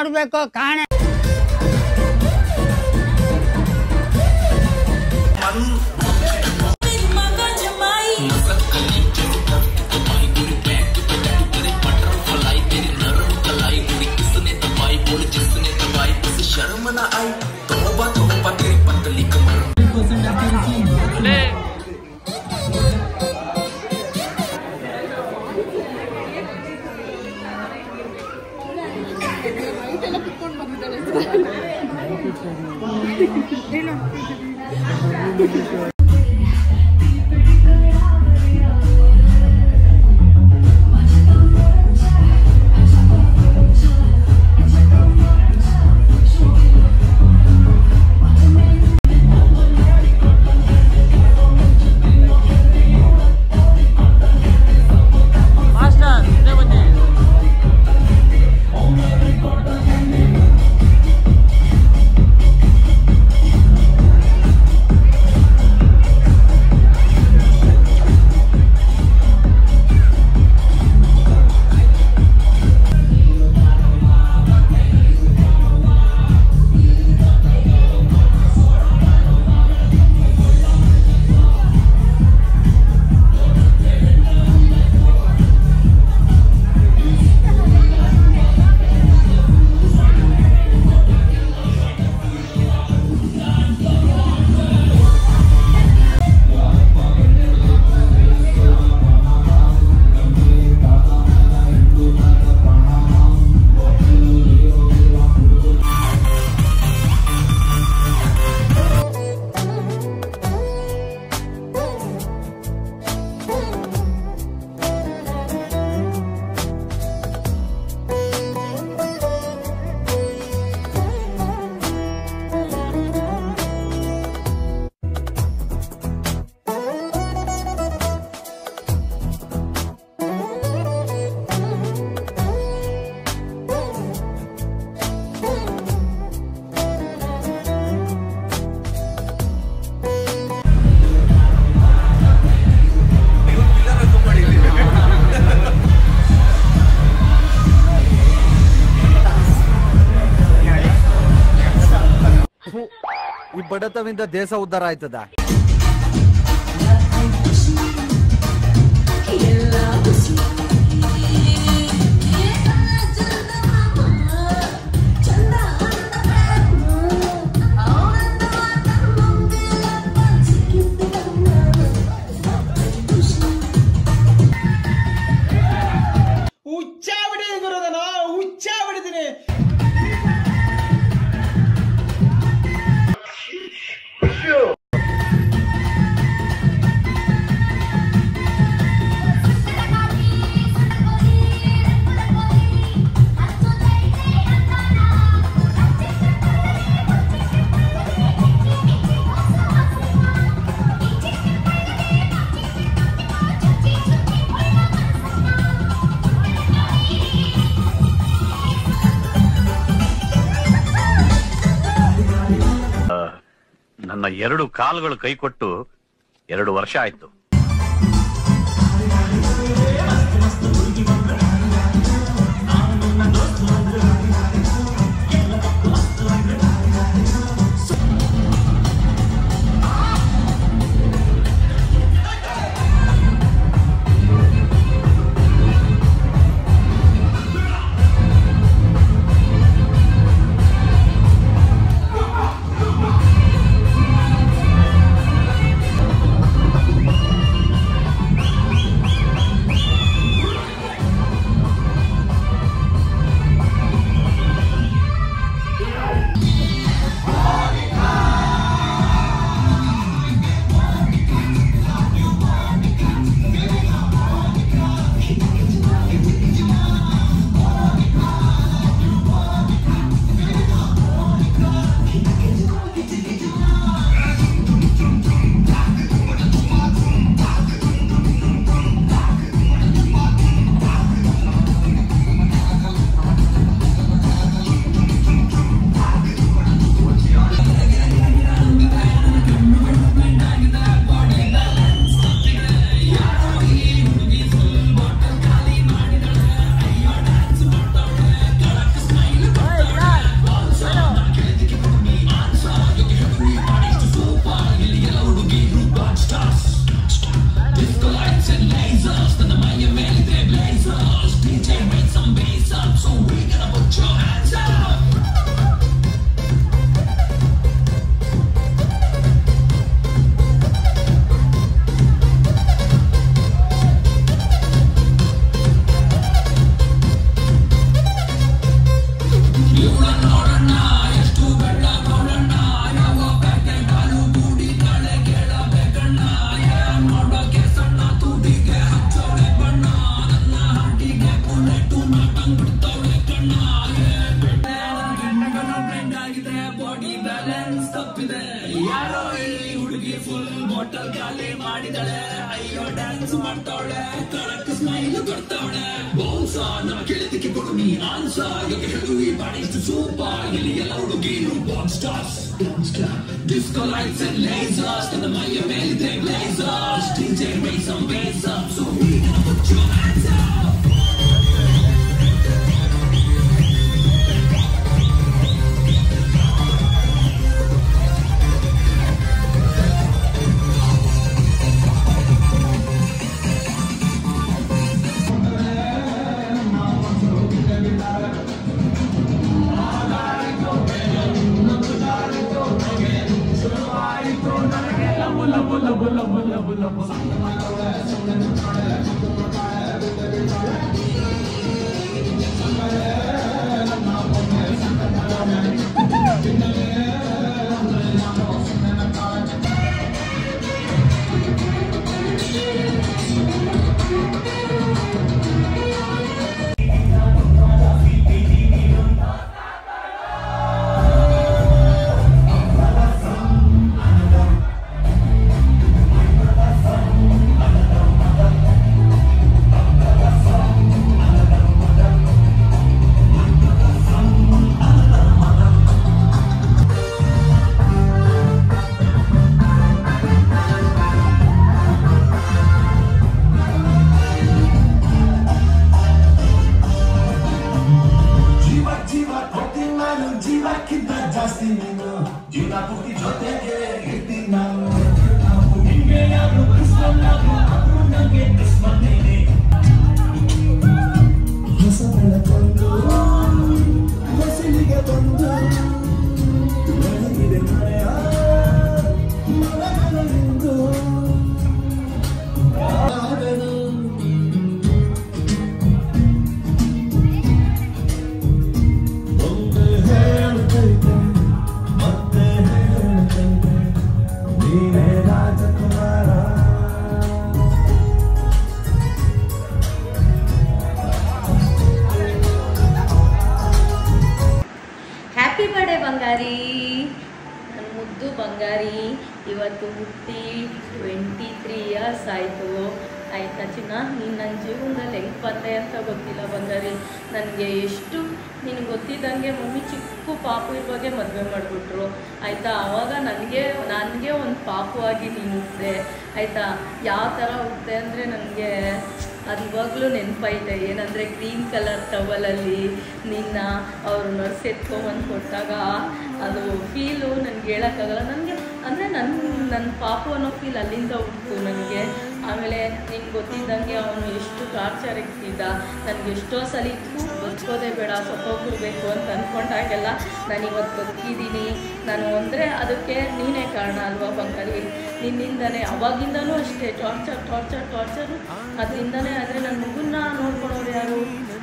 ಮಾಡ್ಬೇಕು ಕಾಣೆ. ಈ ಬಡತವಿಂದ ದೇಶ ಉದ್ಧಾರ ಆಯ್ತದ. ನನ್ನ 2 ಕಾಲುಗಳು ಕೈ ಕೊಟ್ಟು 2 ವರ್ಷ ಆಯ್ತು. Disco lights and lasers, and the Maya Valley they blazers. DJ raise some bass up, so we gonna put your hands up. ಬಂಗಾರಿ, ನನ್ನ ಮುದ್ದು ಬಂಗಾರಿ, ಇವತ್ತು ಹುಟ್ಟಿ 23 ಇಯರ್ಸ್ ಆಯಿತು. ಆಯಿತಾ ಚಿನ್ನ, ನೀನು ನನ್ನ ಜೀವನದಲ್ಲಿ ಹೆಂಗೆ ಬಂದೆ ಅಂತ ಗೊತ್ತಿಲ್ಲ ಬಂಗಾರಿ. ನನಗೆ ಎಷ್ಟು ನಿನಗೆ ಗೊತ್ತಿದ್ದಂಗೆ ಮಮ್ಮಿ ಚಿಕ್ಕ ಪಾಪು ಇರುವಾಗೆ ಮದುವೆ ಮಾಡಿಬಿಟ್ರು. ಆಯಿತಾ, ಆವಾಗ ನನಗೆ ಒಂದು ಪಾಪು ಆಗಿ ನೀನು ಹುಟ್ಟಿದೆ. ಆಯಿತಾ, ಯಾವ ಥರ ಹುಟ್ಟಿದೆ ಅಂದರೆ ನನಗೆ ಅದು ಇವಾಗಲೂ ನೆನಪೈತೆ. ಏನಂದರೆ ಗ್ರೀನ್ ಕಲರ್ ಟವಲಲ್ಲಿ ನಿನ್ನ ಅವರು ನರ್ಸ್ ಎತ್ಕೊಂಬಂದು ಕೊಟ್ಟಾಗ ಅದು ಫೀಲು ನನಗೆ ಹೇಳೋಕ್ಕಾಗಲ್ಲ. ನನಗೆ ಅಂದರೆ ನನ್ನ ಪಾಪು ಅನ್ನೋ ಫೀಲ್ ಅಲ್ಲಿಂದ ಹುಟ್ಟಿತು ನನಗೆ. ಆಮೇಲೆ ನಿಂಗೆ ಗೊತ್ತಿದ್ದಂಗೆ ಅವನು ಎಷ್ಟು ಟಾರ್ಚರ್ ಇರ್ತಿದ್ದ. ನನಗೆ ಎಷ್ಟೋ ಸಲ ಬದುಕೋದೇ ಬೇಡ, ಸತ್ತೋಗಿರ್ಬೇಕು ಅಂತ ಅಂದ್ಕೊಂಡಾಗೆಲ್ಲ ನಾನು ಇವತ್ತು ಬದುಕಿದ್ದೀನಿ. ನಾನು ಅಂದರೆ ಅದಕ್ಕೆ ನೀನೇ ಕಾರಣ ಅಲ್ವಾ ಬಂಗಾರಿ, ನಿನ್ನಿಂದನೇ. ಅವಾಗಿಂದನೂ ಅಷ್ಟೇ ಟಾರ್ಚರು ಅದರಿಂದನೇ. ಆದರೆ ನನ್ನ ಮಗುನ್ನ ನೋಡ್ಕೊಳೋರು ಯಾರು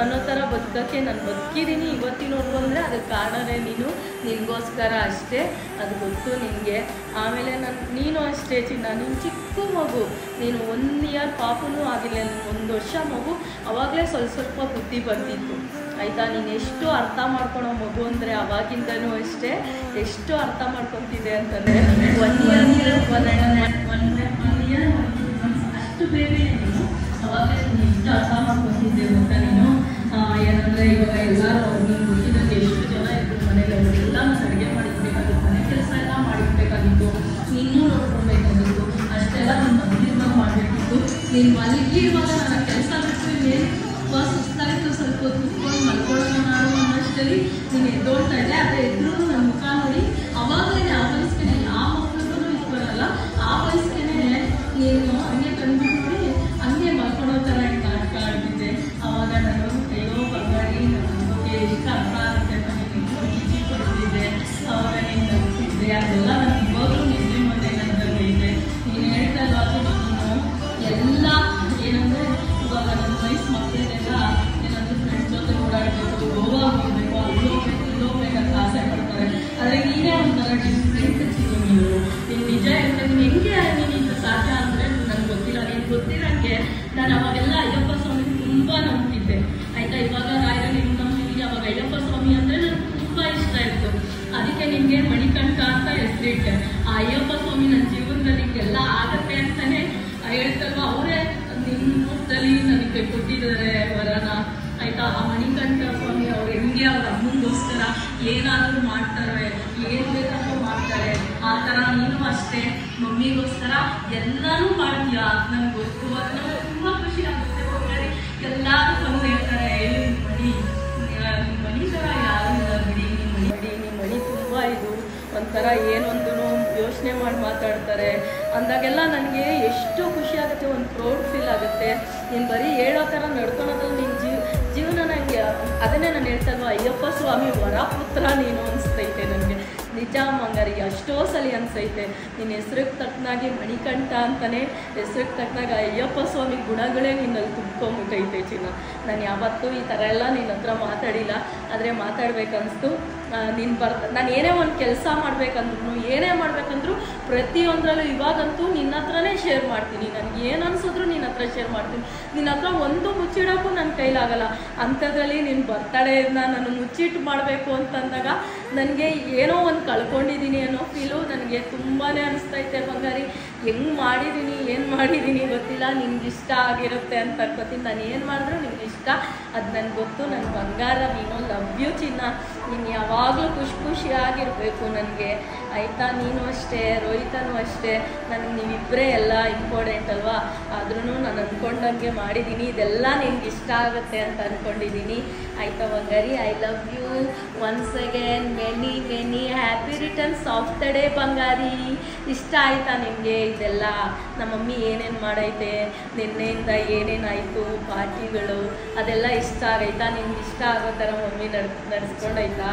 ಅನ್ನೋ ಥರ ಬದುಕೋಕ್ಕೆ ನಾನು ಬದುಕಿದ್ದೀನಿ ಇವತ್ತಿನವರೆಗೂ. ಅಂದರೆ ಅದಕ್ಕೆ ಕಾರಣವೇ ನೀನು, ನಿನಗೋಸ್ಕರ ಅಷ್ಟೇ, ಅದು ಗೊತ್ತು ನಿನಗೆ. ಆಮೇಲೆ ನೀನು ಅಷ್ಟೇ ಚಿನ್ನ, ನೀನು ಚಿಕ್ಕ ಮಗು, ನೀನು 1 ಇಯರ್ ಪಾಪನೂ ಆಗಿಲ್ಲ, 1 ವರ್ಷ ಮಗು, ಅವಾಗಲೇ ಸ್ವಲ್ಪ ಬುದ್ಧಿ ಬರ್ತಿತ್ತು. ಆಯಿತಾ, ನೀನು ಎಷ್ಟು ಅರ್ಥ ಮಾಡ್ಕೊಳೋ ಮಗು ಅಂದರೆ ಅವಾಗಿಂದನೂ ಅಷ್ಟೇ ಎಷ್ಟು ಅರ್ಥ ಮಾಡ್ಕೊತಿದ್ದೆ ಅಂತಂದರೆ 1 ಇಯರ್ ಅಷ್ಟು ಬೇರೆ ನೀನು ಅವಾಗಲೇ ನೀನು ಎಷ್ಟು ಅರ್ಥ ಮಾಡ್ಕೊತಿದ್ದೆ ಅಂತ ನೀನು. ಏನಂದರೆ ಇವಾಗ ಎಲ್ಲರೂ ನೀನು ಗೊತ್ತಿದ್ದಂಗೆ ಎಷ್ಟು ಜನ ಇದ್ರು ಮನೇಲಿ, ಅವರೆಲ್ಲ ಅಡುಗೆ ಮಾಡಿಸ್ಬೇಕಾಗಿತ್ತು, ಮನೆ ಕೆಲಸ ಎಲ್ಲ ಮಾಡಿಸ್ಬೇಕಾಗಿತ್ತು, ನೀನು ನೋಡ್ಕೊಳ್ಬೇಕಾಗಿತ್ತು, ಅಷ್ಟೆಲ್ಲ ನೀನು ಮದುವೆ ಮಾಡಬೇಕಿತ್ತು. ನೀನು ಮಲಗಿರುವಾಗ ನನ್ನ ಕೆಲಸ ಬಿಟ್ಟು ಏನು ತುಂಬ ಸುಸ್ತಾಯಿತು, ಸ್ವಲ್ಪ ಕೂತ್ಕೊಂಡು ಮಲ್ಕೊಳ್ಳೋಣ ನಾನು ಅನ್ನೋಷ್ಟರಲ್ಲಿ ನೀನು ಎದ್ದೋಳ್ತಾ ಇದ್ದೆ. ಆದರೆ ಎದ್ರು ನನ್ನ ಮುಖ ನೋಡಿ ಅವಾಗಲೇ ಆ ವಯಸ್ಸಿಗೆ ಯಾವ ಮಕ್ಕಳಿಗೂ ಇಟ್ಕೊಳ್ಳಲ್ಲ, ಆ ವಯಸ್ಸಿಗೆ ನೀನು ಹಂಗೆ ಕಂಡುಬಿಟ್ಟು ನೋಡಿ ಹಂಗೆ ಮಲ್ಕೊಳ್ಳೋ ಥರ ನಾಟಕ ಆಡ್ತಿದ್ದೆ. ಆವಾಗ ನಾನು ಅಯ್ಯೋ ಬಂಗಾರಿ, ನನ್ನ ಬಗ್ಗೆ ಎಷ್ಟು ಅರ್ಥ ಆಗುತ್ತೆ ಅಂತ ನೀನು ಈಜಿ ಕೊಡ್ತಿದ್ದೆ. ಆವಾಗ ನೀನು ನಗ್ತಿದ್ದೆ. ಅದೆಲ್ಲ ನಾನು ಇವಾಗಲೂ ನಿದ್ದೆ ಮುಂದೆ ನನಗೈತೆ. ನೀನು ಹೇಳ್ತಾ ಇರುವಾಗ ನೀನು ಎಲ್ಲ ಏನಂದರೆ ಇವಾಗ ನನ್ನ ವಯಸ್ಸು ಮಕ್ಕಳಿಗೆಲ್ಲ ಏನಾದರೂ ಫ್ರೆಂಡ್ಸ್ ಜೊತೆ ಓಡಾಡಬೇಕು, ಗೋವಾ ಹೋಗಬೇಕು, ಅಲ್ಲಿ ಹೋಗ್ಬೇಕು, ಇಲ್ಲಿ ಅವಾಗ ಅಯ್ಯಪ್ಪ ಸ್ವಾಮಿ ಅಂದರೆ ನನಗೆ ತುಂಬ ಇಷ್ಟ ಇತ್ತು. ಅದಕ್ಕೆ ನಿಮಗೆ ಮಣಿಕಂಠ ಅಂತ ಹೆಸರಿಟ್ಟೆ. ಆ ಅಯ್ಯಪ್ಪ ಸ್ವಾಮಿ ನನ್ನ ಜೀವನದಲ್ಲಿ ಎಲ್ಲ ಆಗತ್ತೆ ಅಂತಲೇ ಹೇಳ್ತಲ್ವ, ಅವರೇ ನಿಮ್ಮ ರೂಪದಲ್ಲಿ ನನಗೆ ಕೊಟ್ಟಿದ್ದಾರೆ ವರನ ಆಯಿತಾ. ಆ ಮಣಿಕಂಠ ಸ್ವಾಮಿ ಅವ್ರು ಹೆಂಗೆ ಅವ್ರ ಅಮ್ಮನಿಗೋಸ್ಕರ ಏನಾದರೂ ಮಾಡ್ತಾರೆ, ಏನು ಬೇಕಾದ್ರೂ ಮಾಡ್ತಾರೆ. ಆ ಥರ ನೀನು ಅಷ್ಟೇ ಮಮ್ಮಿಗೋಸ್ಕರ ಎಲ್ಲನೂ ಮಾಡ್ತೀಯಾ, ನನಗೆ ಗೊತ್ತು. ಅದು ನನಗೆ ತುಂಬ ಖುಷಿ ಆಗುತ್ತೆ. ಹೋಗ್ತಾರೆ ಎಲ್ಲರೂ ಬಂದು ಹೇಳ್ತಾರೆ, ನಿಮ್ಮ ಮಣಿ ಥರ ಯಾರು ಇಲ್ಲ ಬಿಡಿ, ನಿಮ್ಮ ಮಣಿ ತುಂಬ ಇದು ಒಂಥರ ಏನೊಂದು ಯೋಚನೆ ಮಾಡಿ ಮಾತಾಡ್ತಾರೆ ಅಂದಾಗೆಲ್ಲ ನನಗೆ ಎಷ್ಟು ಖುಷಿ ಆಗುತ್ತೆ, ಒಂದು ಪ್ರೌಡ್ ಫೀಲ್ ಆಗುತ್ತೆ. ನೀನು ಬರೀ ಹೇಳೋ ಥರ ನಡ್ಕೊಳೋದ್ರಲ್ಲಿ ನಿನ್ನ ಜೀವನ ನನಗೆ ಅದನ್ನೇ ನಾನು ಹೇಳ್ತಲ್ವ, ಅಯ್ಯಪ್ಪ ಸ್ವಾಮಿ ವರಪುತ್ರ ನೀನು ಅನಿಸ್ತೈತೆ ನನಗೆ. ನಿಜ ಮಂಗಾರಿ, ಎಷ್ಟೋ ಸಲ ಅನಿಸೈತೆ. ನಿನ್ನ ಹೆಸ್ರಿಗೆ ತಕ್ಕನಾಗಿ ಮಣಿಕಂಠ ಅಂತಲೇ ಹೆಸ್ರಿಗೆ ತಕ್ಕನಾಗ ಅಯ್ಯಪ್ಪ ಸ್ವಾಮಿ ಗುಣಗಳೇ ನಿನ್ನಲ್ಲಿ ತುಂಬ್ಕೊಂಬಿಟ್ಟೈತೆ ಚಿನ್ನ. ನಾನು ಯಾವತ್ತೂ ಈ ಥರ ಎಲ್ಲ ನಿನ್ನ ಹತ್ರ ಮಾತಾಡಿಲ್ಲ, ಆದರೆ ಮಾತಾಡ್ಬೇಕನ್ನಿಸ್ತು. ನಾನು ಏನೇ ಒಂದು ಕೆಲಸ ಮಾಡ್ಬೇಕಂದ್ರೂ ಏನೇ ಮಾಡ್ಬೇಕಂದ್ರೂ ಪ್ರತಿಯೊಂದರಲ್ಲೂ ಇವಾಗಂತೂ ನಿನ್ನ ಹತ್ರನೇ ಶೇರ್ ಮಾಡ್ತೀನಿ. ನನಗೆ ಏನು ಅನಿಸಿದ್ರು ನಿನ್ನ ಹತ್ರ ಶೇರ್ ಮಾಡ್ತೀನಿ. ನಿನ್ನ ಹತ್ರ ಒಂದು ಮುಚ್ಚಿಡೋಕ್ಕೂ ನನ್ನ ಕೈಲಾಗಲ್ಲ. ಅಂಥದ್ರಲ್ಲಿ ನಿನ್ನ ಬರ್ತಡೇನ ನಾನು ಮುಚ್ಚಿಟ್ಟು ಮಾಡಬೇಕು ಅಂತಂದಾಗ ನನಗೆ ಏನೋ ಒಂದು ಕಳ್ಕೊಂಡಿದ್ದೀನಿ ಅನ್ನೋ ಫೀಲು ನನಗೆ ತುಂಬಾ ಅನಿಸ್ತೈತೆ ಬಂಗಾರಿ. ಹೆಂಗೆ ಮಾಡಿದ್ದೀನಿ ಏನು ಮಾಡಿದ್ದೀನಿ ಗೊತ್ತಿಲ್ಲ, ನಿನ್ಗೆ ಇಷ್ಟ ಆಗಿರುತ್ತೆ ಅಂತ ಅನ್ಕೋತೀನಿ. ನಾನು ಏನು ಮಾಡಿದ್ರು ನಿಮ್ಗೆ ಇಷ್ಟ, ಅದು ನನಗೆ ಗೊತ್ತು. ನನ್ನ ಬಂಗಾರ ನೀನು, ಲವ್ ಯು ಚಿನ್ನ. ನೀನು ಯಾವಾಗಲೂ ಖುಷಿಯಾಗಿರಬೇಕು ನನಗೆ ಆಯಿತಾ. ನೀನು ಅಷ್ಟೇ, ರೋಹಿತನೂ ಅಷ್ಟೇ. ನನಗೆ ನೀವಿಬ್ಬರೇ ಎಲ್ಲ ಇಂಪಾರ್ಟೆಂಟ್ ಅಲ್ವಾ. ಆದ್ರೂ ನಾನು ಅಂದ್ಕೊಂಡಂಗೆ ಮಾಡಿದ್ದೀನಿ. ಇದೆಲ್ಲ ನಿನ್ಗೆ ಇಷ್ಟ ಆಗುತ್ತೆ ಅಂತ ಅಂದ್ಕೊಂಡಿದ್ದೀನಿ ಆಯಿತಾ ಬಂಗಾರಿ. I love you once again. Many many happy returns of the day ಬಂಗಾರಿ. ಇಷ್ಟ ಆಯಿತಾ ನಿಮಗೆ ಇದೆಲ್ಲ? ನಮ್ಮ ಮಮ್ಮಿ ಏನೇನು ಮಾಡೈತೆ, ನಿನ್ನೆಯಿಂದ ಏನೇನಾಯಿತು ಪಾರ್ಟಿಗಳು, ಅದೆಲ್ಲ ಇಷ್ಟ ಆಗೈತಾ? ನಿಮ್ಗೆ ಇಷ್ಟ ಆಗೋ ಥರ ಮಮ್ಮಿ ನಡೆಸ್ಕೊಂಡೈತಾ?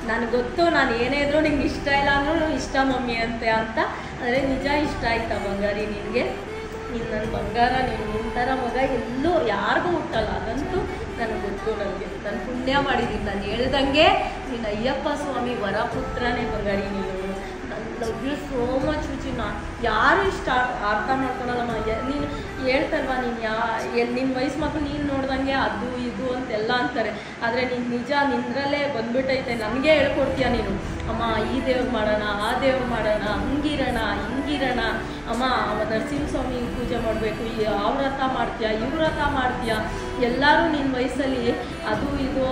ನನಗೆ ಗೊತ್ತು, ನಾನು ಏನೇ ಇದ್ರೂ ನಿಂಗೆ ಇಷ್ಟ ಇಲ್ಲ ಅಂದ್ರೂ ಇಷ್ಟ ಮಮ್ಮಿ ಅಂತ. ಆದರೆ ನಿಜ ಇಷ್ಟ ಆಯ್ತಾ ಬಂಗಾರಿ ನಿನಗೆ? ನೀನು ನನ್ನ ಬಂಗಾರ, ನೀನು ನಿನ್ನ ಥರ ಮಗ ಎಲ್ಲೂ ಯಾರಿಗೂ ಹುಟ್ಟಲ್ಲ, ಅದಂತೂ ನನಗೆ ಗೊತ್ತು. ನಾನು ಪುಣ್ಯ ಮಾಡಿದ್ದೀನಿ. ನಾನು ಹೇಳ್ದಂಗೆ ನೀನು ಅಯ್ಯಪ್ಪ ಸ್ವಾಮಿ ವರಪುತ್ರನೇ ಬಂಗಾರಿ ನೀನು. ಲವ್ ಯು ಸೋ ಮಚ್ ಚಿನ್ನ. ಯಾರು ಇಷ್ಟ ಅರ್ಥ ಮಾಡ್ಕೊಳಲ್ಲಮ್ಮ. ನೀನು ಹೇಳ್ತಲ್ವ, ನೀನು ನಿನ್ನ ವಯಸ್ಸು ಮಕ್ಕಳು ನೀನು ನೋಡ್ದಂಗೆ ಅದು ಇದು ಅಂತೆಲ್ಲ ಅಂತಾರೆ. ಆದರೆ ನೀನು ನಿಜ ನಿಂದ್ರಲ್ಲೇ ಬಂದ್ಬಿಟ್ಟೈತೆ. ನನಗೆ ಹೇಳ್ಕೊಡ್ತೀಯ ನೀನು. ಅಮ್ಮ ಈ ದೇವ್ರು ಮಾಡೋಣ, ಆ ದೇವ್ರು ಮಾಡೋಣ, ಹಂಗಿರೋಣ ಹಿಂಗಿರೋಣ. ಅಮ್ಮ ನರಸಿಂಹಸ್ವಾಮಿ ಪೂಜೆ ಮಾಡಬೇಕು, ಯಾವ ವ್ರತ ಮಾಡ್ತೀಯ, ಈ ವ್ರತ ಮಾಡ್ತೀಯ. ಎಲ್ಲರೂ ನಿನ್ನ ವಯಸ್ಸಲ್ಲಿ ಅದು ಇದು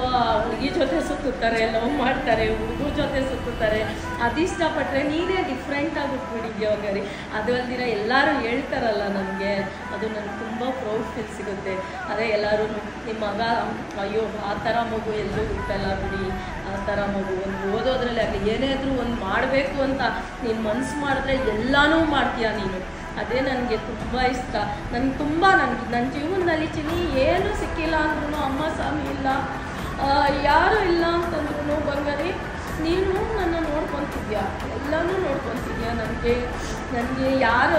ಹುಡುಗಿ ಜೊತೆ ಸುತ್ತುತ್ತಾರೆ, ಲವ್ ಮಾಡ್ತಾರೆ, ಹುಡುಗರ ಜೊತೆ ಸುತ್ತುತ್ತಾರೆ. ಅದಿಷ್ಟಪಟ್ಟರೆ ನೀನೇ ಡಿಫ್ರೆಂಟಾಗಿ ಬಿಟ್ಬಿಟ್ಟಿದ್ಯಾ ಹೋಗರಿ. ಅದು ಅಲ್ದಿರ ಎಲ್ಲರೂ ಹೇಳ್ತಾರಲ್ಲ ನನಗೆ, ಅದು ನನಗೆ ತುಂಬ ಪ್ರೌಡ್ ಫೀಲ್ ಸಿಗುತ್ತೆ. ಅದೇ ಎಲ್ಲರೂ ನಿಮ್ಮ ಮಗ ಅಯ್ಯೋ ಆ ಥರ ಮಗು ಎಲ್ಲೂ ಹುಟ್ಟಲ್ಲ ಬಿಡಿ, ಆ ಥರ ಮಗು ಒಂದು ಓದೋದ್ರಲ್ಲಿ ಆಗಲಿ ಏನೇ ಆದರೂ ಒಂದು ಮಾಡಬೇಕು ಅಂತ ನೀನು ಮನಸ್ಸು ಮಾಡಿದ್ರೆ ಎಲ್ಲನೂ ಮಾಡ್ತೀಯ ನೀನು. ಅದೇ ನನಗೆ ತುಂಬ ಇಷ್ಟ. ನನ್ನ ಜೀವನದಲ್ಲಿ ಚಿನ್ನಿ ಏನೂ ಸಿಕ್ಕಿಲ್ಲ ಅಂದ್ರೂ, ಅಮ್ಮ ಸ್ವಾಮಿ ಇಲ್ಲ, ಯಾರೂ ಇಲ್ಲ ಅಂತಂದ್ರೂ ಬಂಗಾರಿ ನೀನು ನನ್ನ ನೋಡ್ಕೊತಿದ್ಯಾ, ಎಲ್ಲನೂ ನೋಡ್ಕೊತಿದ್ಯಾ. ನನಗೆ ಯಾರು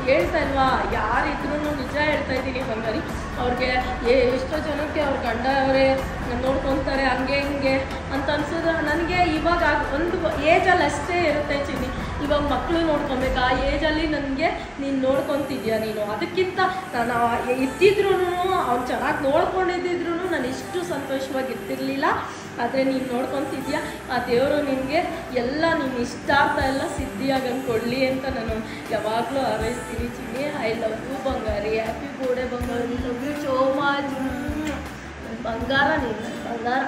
ಹೇಳ್ತಾ ಇಲ್ವಾ, ಯಾರಿದ್ರೂ ನಿಜ ಹೇಳ್ತಾ ಇದ್ದೀನಿ ಬಂಗಾರಿ. ಅವ್ರಿಗೆ ಎಷ್ಟೋ ಜನಕ್ಕೆ ಅವ್ರ ಗಂಡ ಅವರೇ ನೋಡ್ಕೊತಾರೆ ಹಂಗೆ ಹಿಂಗೆ ಅಂತ ಅನ್ಸಿದ್ರೆ ನನಗೆ ಇವಾಗ ಒಂದು ಏಜಲ್ಲಿ ಅಷ್ಟೇ ಇರುತ್ತೆ ಚಿನ್ನಿ. ಇವಾಗ ಮಕ್ಕಳು ನೋಡ್ಕೊಬೇಕು, ಆ ಏಜಲ್ಲಿ ನನಗೆ ನೀನು ನೋಡ್ಕೊತಿದ್ಯಾ ನೀನು. ಅದಕ್ಕಿಂತ ನಾನು ಇದ್ದಿದ್ರೂ ಅವ್ನು ಚೆನ್ನಾಗಿ ನೋಡ್ಕೊಂಡಿದ್ದಿದ್ರು ನಾನು ಇಷ್ಟು ಸಂತೋಷವಾಗಿರ್ತಿರ್ಲಿಲ್ಲ. ಆದರೆ ನೀನು ನೋಡ್ಕೊತಿದ್ಯಾ, ಆ ದೇವರು ನಿನಗೆ ಎಲ್ಲ ನೀನು ಇಷ್ಟ ಆಗ್ತಾ ಎಲ್ಲ ಸಿದ್ಧಿಯಾಗಂಗೆ ಕೊಡಲಿ ಅಂತ ನಾನು ಯಾವಾಗಲೂ ಹಾರೈಸ್ತೀನಿ ಚಿನ್ನಿ. ಐ ಲವ್ ಯು ಬಂಗಾರಿ. ಹ್ಯಾಪಿ ಬರ್ಡೇ ಬಂಗಾರಿ. Love you so much. ಬಂಗಾರ ನೀನು ಬಂಗಾರ.